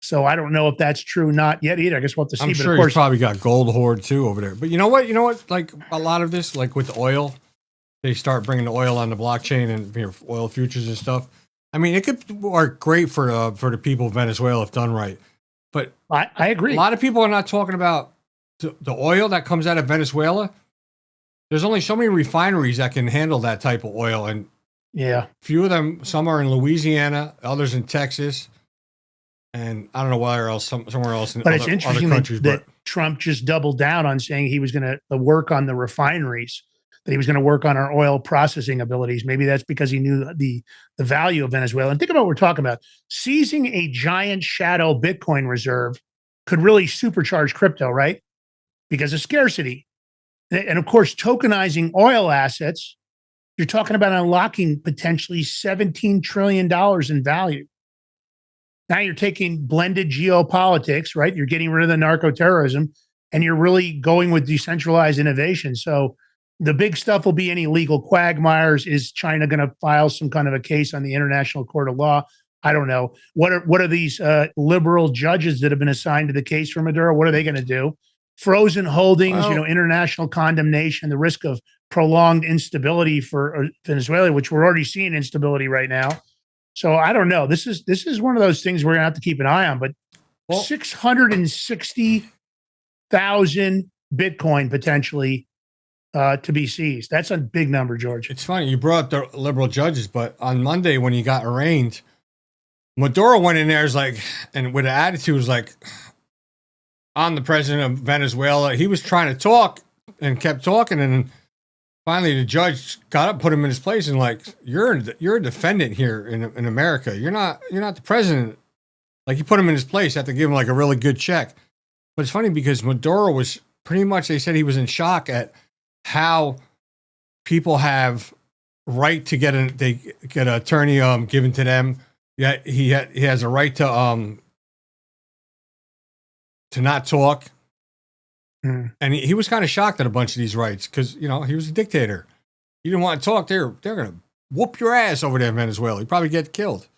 So I don't know if that's true or not yet either. I guess we'll have to see. I'm sure he's probably got gold hoard too over there. But you know what? Like a lot of this, like with oil, they start bringing the oil on the blockchain and oil futures and stuff. I mean, it could work great for the people of Venezuela if done right. But I agree. A lot of people are not talking about the oil that comes out of Venezuela. There's only so many refineries that can handle that type of oil, and few of them. Some are in Louisiana, others in Texas. And I don't know where else, somewhere else in it's interesting other countries. That Trump just doubled down on saying he was going to work on the refineries, that he was going to work on our oil processing abilities. Maybe that's because he knew the value of Venezuela. And think about what we're talking about. Seizing a giant shadow Bitcoin reserve could really supercharge crypto, right? Because of scarcity. And of course, tokenizing oil assets, you're talking about unlocking potentially $17 trillion in value. Now you're taking blended geopolitics, right? You're getting rid of the narco-terrorism, and you're really going with decentralized innovation. So the big stuff will be any legal quagmires. Is China going to file some kind of a case on the International Court of Law? I don't know. What are these liberal judges that have been assigned to the case for Maduro? What are they going to do? Frozen holdings, international condemnation, the risk of prolonged instability for Venezuela, which we're already seeing instability right now. So I don't know. This is one of those things we're gonna have to keep an eye on. But 660,000 Bitcoin potentially to be seized. That's a big number, George. It's funny you brought up the liberal judges, but on Monday when he got arraigned, Maduro went in there and with an attitude was like, I'm the president of Venezuela. He was trying to talk and kept talking, and finally, the judge got up, put him in his place, and like, you're a defendant here in America. You're not the president. Like, he put him in his place. Had to give him like a really good check. But it's funny because Maduro was pretty much. They said he was in shock at how people have right to get an attorney given to them. Yeah, he has a right to not talk. And he was kind of shocked at a bunch of these rights because, he was a dictator. You didn't want to talk. They're going to whoop your ass over there in Venezuela. You'd probably get killed.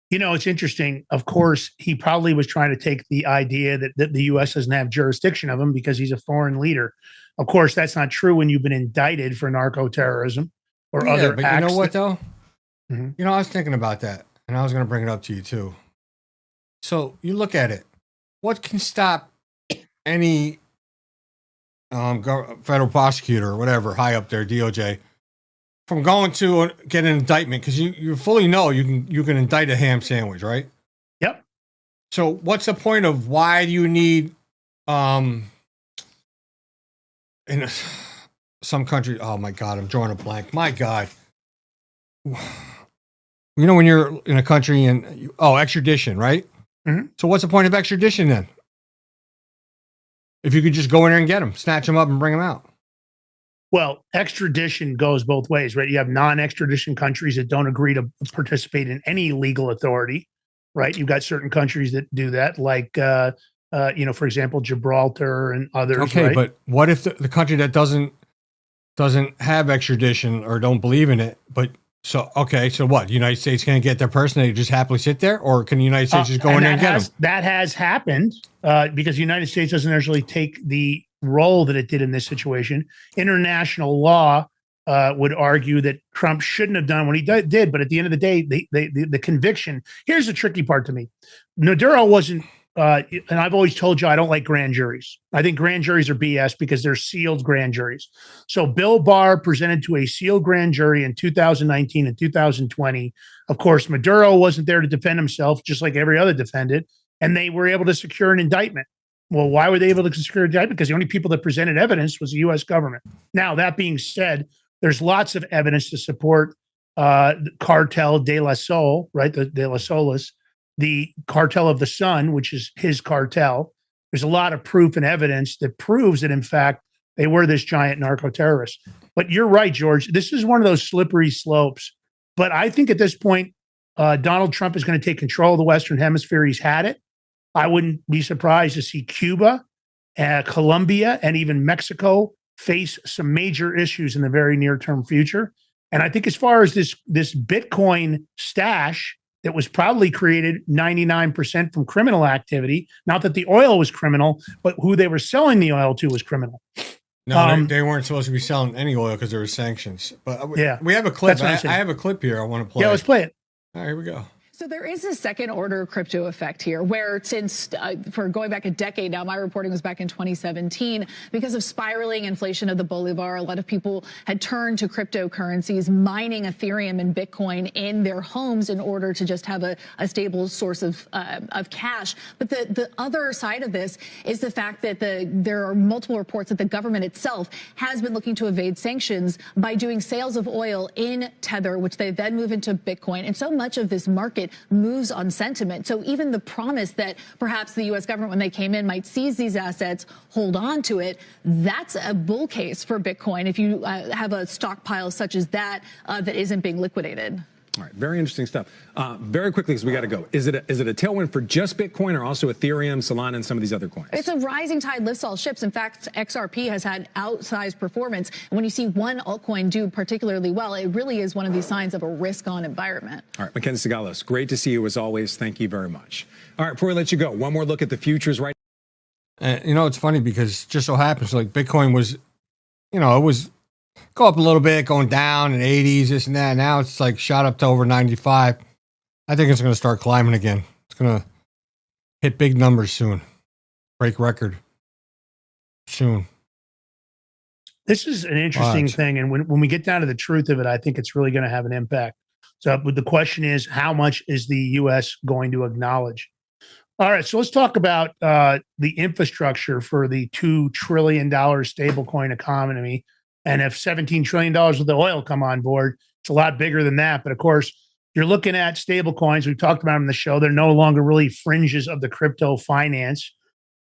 It's interesting. Of course, he probably was trying to take the idea that the U.S. doesn't have jurisdiction of him because he's a foreign leader. Of course, that's not true when you've been indicted for narco-terrorism or other but acts. You know what, though? I was thinking about that, and I was going to bring it up to you, too. So you look at it. What can stop any federal prosecutor or whatever high up there, DOJ, from going to get an indictment? Because you fully know you can indict a ham sandwich, right? Yep. So what's the point of why do you need in some country? Oh my God, I'm drawing a blank. My God. When you're in a country and extradition, right? Mm-hmm. So what's the point of extradition then? If you could just go in there and get them, snatch them up and bring them out. Well, extradition goes both ways, right? You have non-extradition countries that don't agree to participate in any legal authority, right? You've got certain countries that do that, like, for example, Gibraltar and others. Okay, right? But what if the country that doesn't have extradition or don't believe in it, so what? The United States can't get their person, they just happily sit there? Or can the United States just go in there and get them? That has happened because the United States doesn't actually take the role that it did in this situation. International law would argue that Trump shouldn't have done what he did, but at the end of the day, the conviction. Here's the tricky part to me. Maduro wasn't, and I've always told you I don't like grand juries. I think grand juries are BS because they're sealed grand juries. So Bill Barr presented to a sealed grand jury in 2019 and 2020. Of course, Maduro wasn't there to defend himself, just like every other defendant, and they were able to secure an indictment. Well, why were they able to secure an indictment? Because the only people that presented evidence was the U.S. government. Now, that being said, there's lots of evidence to support the Cartel de la Sol, right? The de la Solis, the Cartel of the Sun, which is his cartel. There's a lot of proof and evidence that proves that, in fact, they were this giant narco-terrorist. But you're right, George. This is one of those slippery slopes. But I think at this point, Donald Trump is going to take control of the Western Hemisphere. He's had it. I wouldn't be surprised to see Cuba, Colombia, and even Mexico face some major issues in the very near-term future. And I think as far as this Bitcoin stash that was probably created 99% from criminal activity, not that the oil was criminal, but who they were selling the oil to was criminal. No, they weren't supposed to be selling any oil because there were sanctions. But we have a clip. I have a clip here I want to play. Yeah, let's play it. All right, here we go. So there is a second order crypto effect here where since for going back a decade now, my reporting was back in 2017, because of spiraling inflation of the Bolivar, a lot of people had turned to cryptocurrencies, mining Ethereum and Bitcoin in their homes in order to just have a stable source of cash. But the other side of this is the fact that there are multiple reports that the government itself has been looking to evade sanctions by doing sales of oil in Tether, which they then move into Bitcoin. And so much of this market moves on sentiment. So even the promise that perhaps the U.S. government, when they came in, might seize these assets, hold on to it, that's a bull case for Bitcoin if you have a stockpile such as that that isn't being liquidated. All right, very interesting stuff. Very quickly, because we got to go. Is it a tailwind for just Bitcoin or also Ethereum, Solana, and some of these other coins? It's a rising tide lifts all ships. In fact, XRP has had outsized performance. And when you see one altcoin do particularly well, it really is one of these signs of a risk-on environment. All right, Mackenzie Sigalos, great to see you as always. Thank you very much. All right, before we let you go, one more look at the futures right now. It's funny because it just so happens like Bitcoin was, it was go up a little bit, going down in 80s, this and that. Now it's like shot up to over 95. I think it's going to start climbing again. It's going to hit big numbers soon. Break record soon. This is an interesting thing. And when we get down to the truth of it, I think it's really going to have an impact. So but the question is, how much is the U.S. going to acknowledge? All right, so let's talk about the infrastructure for the $2 trillion stablecoin economy. And if $17 trillion of the oil come on board, it's a lot bigger than that. But of course, you're looking at stable coins. We've talked about them in the show. They're no longer really fringes of the crypto finance.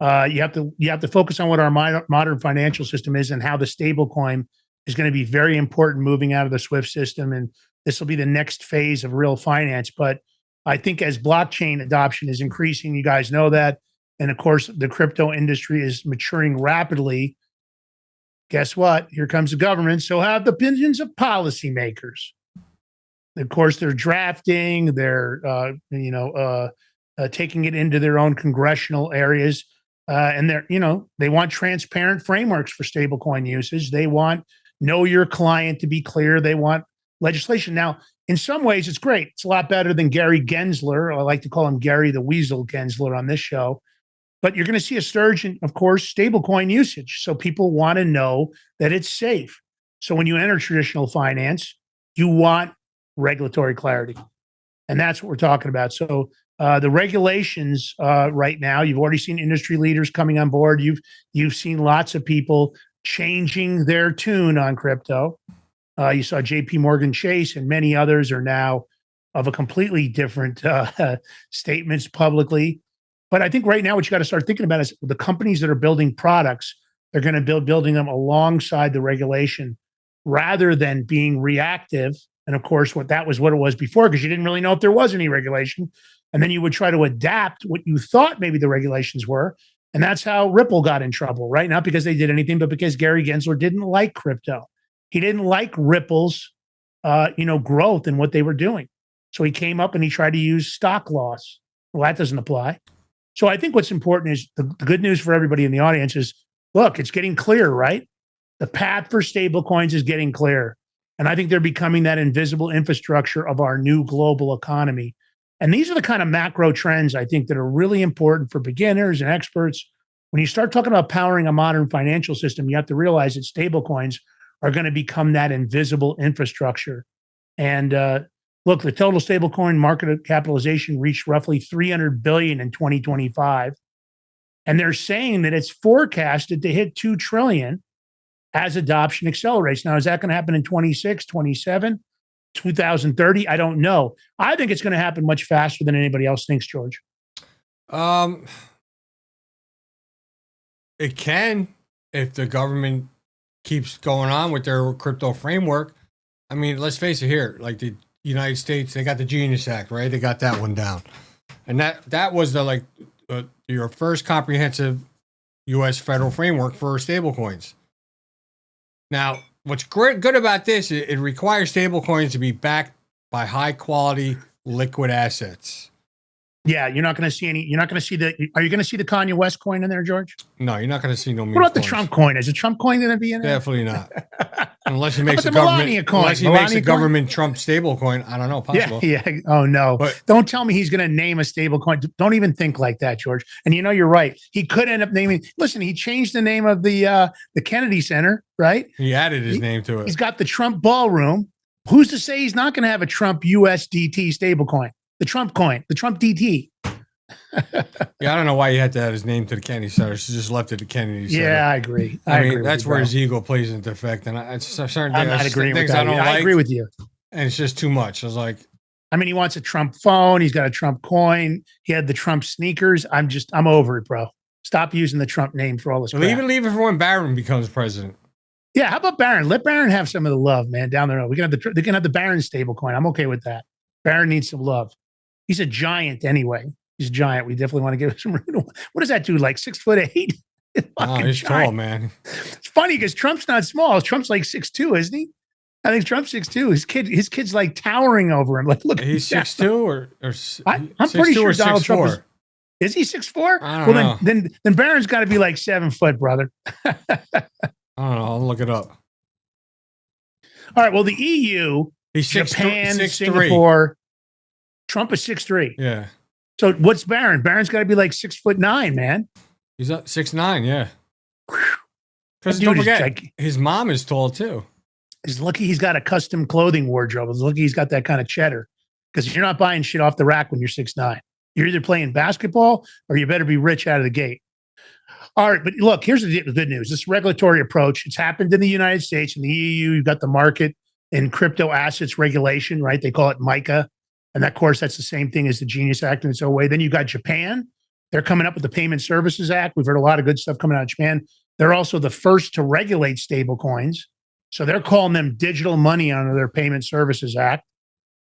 You have to focus on what our modern financial system is and how the stable coin is going to be very important moving out of the SWIFT system. And this will be the next phase of real finance. But I think as blockchain adoption is increasing, you guys know that. And of course, the crypto industry is maturing rapidly. Guess what? Here comes the government. So have the opinions of policymakers. Of course, they're drafting. They're taking it into their own congressional areas, and they want transparent frameworks for stablecoin usage. They want know your client to be clear. They want legislation. Now, in some ways, it's great. It's a lot better than Gary Gensler. I like to call him Gary the Weasel Gensler on this show. But you're going to see a surge in, of course, stablecoin usage. So people want to know that it's safe. So when you enter traditional finance, you want regulatory clarity. And that's what we're talking about. So the regulations right now, you've already seen industry leaders coming on board. You've seen lots of people changing their tune on crypto. You saw JP Morgan Chase and many others are now of a completely different statements publicly. But I think right now what you got to start thinking about is the companies that are building products, they're going to building them alongside the regulation rather than being reactive. And of course, what it was before, because you didn't really know if there was any regulation. And then you would try to adapt what you thought maybe the regulations were. And that's how Ripple got in trouble, right? Not because they did anything, but because Gary Gensler didn't like crypto. He didn't like Ripple's, growth and what they were doing. So he came up and he tried to use stock loss. Well, that doesn't apply. So I think what's important is the good news for everybody in the audience is, look, it's getting clear, right? The path for stable coins is getting clear. And I think they're becoming that invisible infrastructure of our new global economy. And these are the kind of macro trends I think that are really important for beginners and experts. When you start talking about powering a modern financial system, you have to realize that stable coins are going to become that invisible infrastructure. And look, the total stablecoin market capitalization reached roughly $300 billion in 2025. And they're saying that it's forecasted to hit $2 trillion as adoption accelerates. Now, is that going to happen in 26, 27, 2030? I don't know. I think it's going to happen much faster than anybody else thinks, George. It can if the government keeps going on with their crypto framework. I mean, let's face it here, like the United States, they got the Genius Act, right? They got that one down. And that was your first comprehensive U.S. federal framework for stablecoins. Now, what's good about this, it requires stablecoins to be backed by high quality liquid assets. Yeah, you're not going to see any. You're not going to see Are you going to see the Kanye West coin in there, George? No, you're not going to see no. What about the Trump coin? Is the Trump coin going to be in there? Definitely not. Unless he makes the a government Melania coin? Unless he makes a government Trump stable coin. I don't know. Possible. Yeah. Oh no! But don't tell me he's going to name a stable coin. Don't even think like that, George. And you know you're right. He could end up naming. Listen, he changed the name of the Kennedy Center, right? he added his name to it. He's got the Trump Ballroom. Who's to say he's not going to have a Trump USDT stablecoin? The Trump coin, the Trump DT. Yeah, I don't know why he had to add his name to the Kennedy Center. She just left it to Kennedy Center. Yeah, I agree. I mean, agree that's with where you, his ego plays into effect. And it's certain I'm not things, agreeing with things that. I don't like. I agree with you. And it's just too much. I was like, I mean, he wants a Trump phone. He's got a Trump coin. He had the Trump sneakers. I'm over it, bro. Stop using the Trump name for all this crap. leave it for when Barron becomes president. Yeah, how about Barron? Let Barron have some of the love, man, down the road. They can have the Barron stable coin. I'm okay with that. Barron needs some love. He's a giant anyway. He's a giant. We definitely want to give him some room. What does that do? Like 6'8"? Oh, he's tall, man. It's funny because Trump's not small. Trump's like 6'2", isn't he? I think Trump's 6'2". His kid's like towering over him. Like, look, he's 6'2" or I'm pretty sure Donald Trump is he 6'4"? I don't know. Then Barron's got to be like 7 foot, brother. I don't know. I'll look it up. All right. Well, the EU, he's Japan, 6'3". Singapore. Trump is 6'3". Yeah. So what's Barron? Barron's got to be like 6'9", man. He's up 6'9", yeah. Because That don't dude is forget, his mom is tall too. He's lucky he's got a custom clothing wardrobe. He's lucky he's got that kind of cheddar. Because you're not buying shit off the rack when you're 6'9". You're either playing basketball or you better be rich out of the gate. All right, but look, here's the good news. This regulatory approach, it's happened in the United States. In the EU, you've got the market in crypto assets regulation, right? They call it MiCA. And of course, that's the same thing as the Genius Act in its own way. Then you've got Japan. They're coming up with the Payment Services Act. We've heard a lot of good stuff coming out of Japan. They're also the first to regulate stable coins. So they're calling them digital money under their Payment Services Act.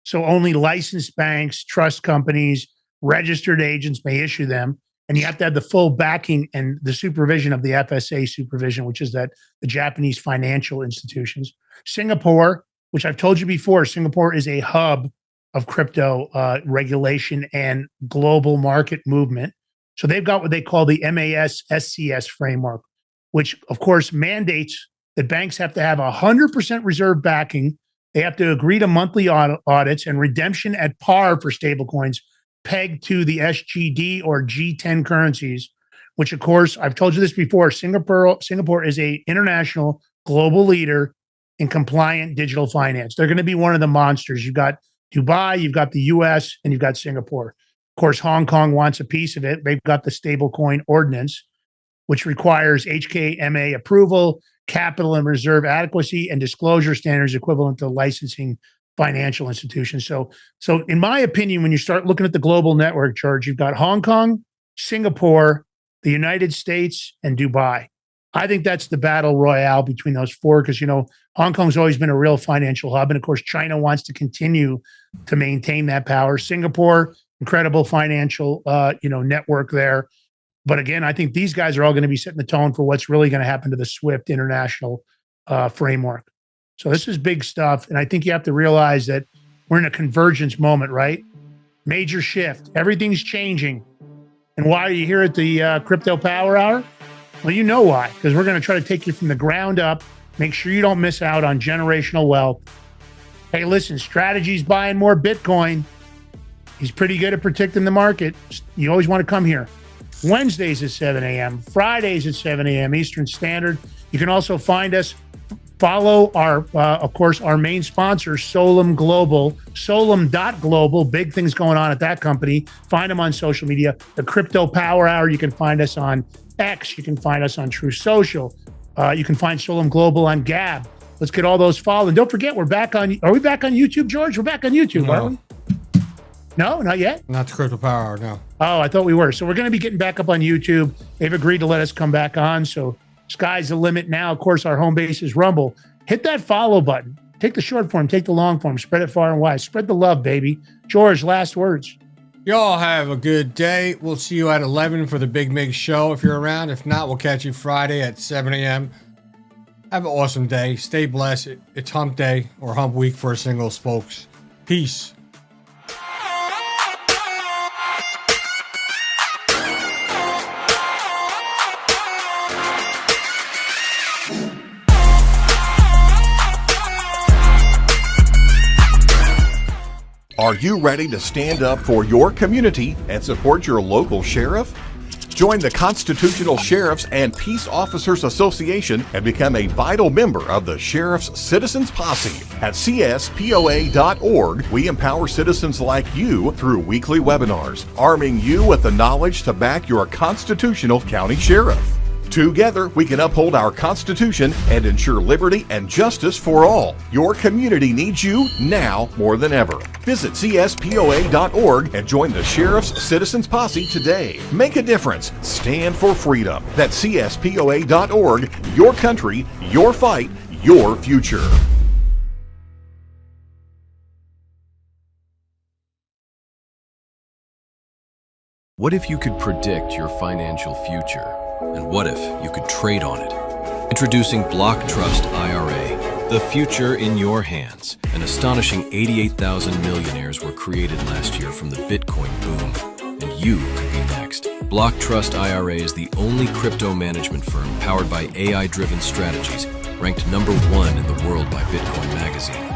So only licensed banks, trust companies, registered agents may issue them. And you have to have the full backing and the supervision of the FSA supervision, which is the Japanese financial institutions. Singapore, which I've told you before, Singapore is a hub of crypto regulation and global market movement. So they've got what they call the MAS SCS framework, which of course mandates that banks have to have 100% reserve backing. They have to agree to monthly audits and redemption at par for stablecoins pegged to the SGD or G10 currencies, which of course, I've told you this before, Singapore is a international global leader in compliant digital finance. They're going to be one of the monsters. You've got Dubai, you've got the US, and you've got Singapore. Of course, Hong Kong wants a piece of it. They've got the stablecoin ordinance, which requires HKMA approval, capital and reserve adequacy, and disclosure standards equivalent to licensing financial institutions. So in my opinion, when you start looking at the global network chart, you've got Hong Kong, Singapore, the United States, and Dubai. I think that's the battle royale between those four because, Hong Kong's always been a real financial hub. And of course, China wants to continue to maintain that power. Singapore, incredible financial, network there. But again, I think these guys are all going to be setting the tone for what's really going to happen to the SWIFT international framework. So this is big stuff. And I think you have to realize that we're in a convergence moment, right? Major shift. Everything's changing. And why are you here at the Crypto Power Hour? Well, you know why. Because we're going to try to take you from the ground up, make sure you don't miss out on generational wealth. Hey, listen, Strategy's buying more Bitcoin. He's pretty good at predicting the market. You always want to come here. Wednesdays at 7 a.m., Fridays at 7 a.m. Eastern Standard. You can also find us. Follow our, of course, our main sponsor, Solum Global, solum.global. Big things going on at that company. Find them on social media. The Crypto Power Hour, you can find us on X. You can find us on True Social. You can find Solum Global on Gab. Let's get all those followed. And don't forget, are we back on YouTube, George? We're back on YouTube, aren't we? No, not yet? Not the Crypto Power Hour, no. Oh, I thought we were. So we're going to be getting back up on YouTube. They've agreed to let us come back on. So Sky's the limit now. Of course, our home base is Rumble. Hit that follow button. Take the short form, take the long form, spread it far and wide. Spread the love, baby. George, last words. Y'all have a good day. We'll see you at 11 for the Big Mig show if you're around. If not, we'll catch you Friday at 7 a.m. Have an awesome day. Stay blessed. It's hump day or hump week for singles, folks. Peace. Are you ready to stand up for your community and support your local sheriff? Join the Constitutional Sheriffs and Peace Officers Association and become a vital member of the Sheriff's Citizens Posse. At CSPOA.org, we empower citizens like you through weekly webinars, arming you with the knowledge to back your constitutional county sheriff. Together, we can uphold our Constitution and ensure liberty and justice for all. Your community needs you now more than ever. Visit CSPOA.org and join the Sheriff's Citizens Posse today. Make a difference. Stand for freedom. That's CSPOA.org. Your country, your fight, your future. What if you could predict your financial future? And what if you could trade on it? Introducing Block Trust IRA, the future in your hands. An astonishing 88,000 millionaires were created last year from the Bitcoin boom, and you could be next. Block Trust IRA is the only crypto management firm powered by AI-driven strategies, ranked #1 in the world by Bitcoin Magazine.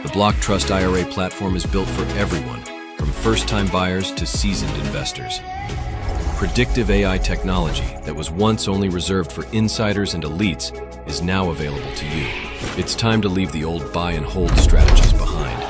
The Block Trust IRA platform is built for everyone, from first-time buyers to seasoned investors. Predictive AI technology that was once only reserved for insiders and elites is now available to you. It's time to leave the old buy and hold strategies behind.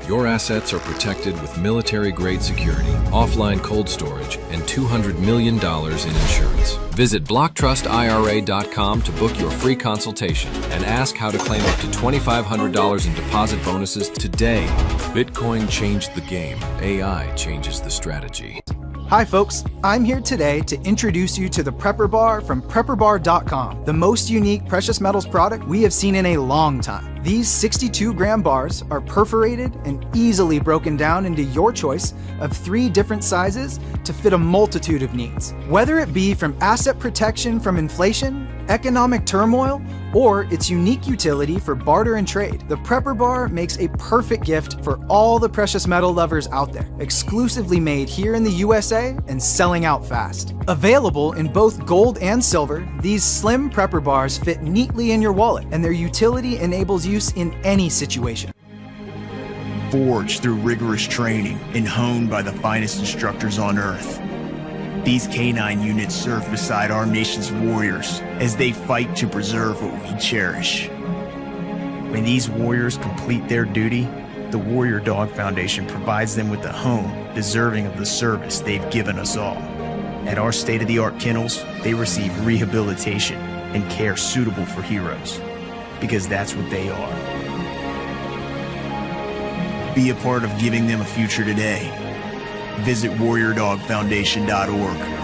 Your assets are protected with military-grade security, offline cold storage, and $200 million in insurance. Visit BlockTrustIRA.com to book your free consultation and ask how to claim up to $2,500 in deposit bonuses today. Bitcoin changed the game. AI changes the strategy. Hi folks, I'm here today to introduce you to the Prepper Bar from PrepperBar.com, the most unique precious metals product we have seen in a long time. These 62-gram bars are perforated and easily broken down into your choice of 3 different sizes to fit a multitude of needs. Whether it be from asset protection from inflation, economic turmoil, or its unique utility for barter and trade, the Prepper Bar makes a perfect gift for all the precious metal lovers out there. Exclusively made here in the USA and selling out fast. Available in both gold and silver, these slim Prepper Bars fit neatly in your wallet, and their utility enables use in any situation. Forged through rigorous training and honed by the finest instructors on Earth, these K9 units serve beside our nation's warriors as they fight to preserve what we cherish. When these warriors complete their duty, the Warrior Dog Foundation provides them with a home deserving of the service they've given us all. At our state-of-the-art kennels, they receive rehabilitation and care suitable for heroes, because that's what they are. Be a part of giving them a future today. Visit WarriorDogFoundation.org.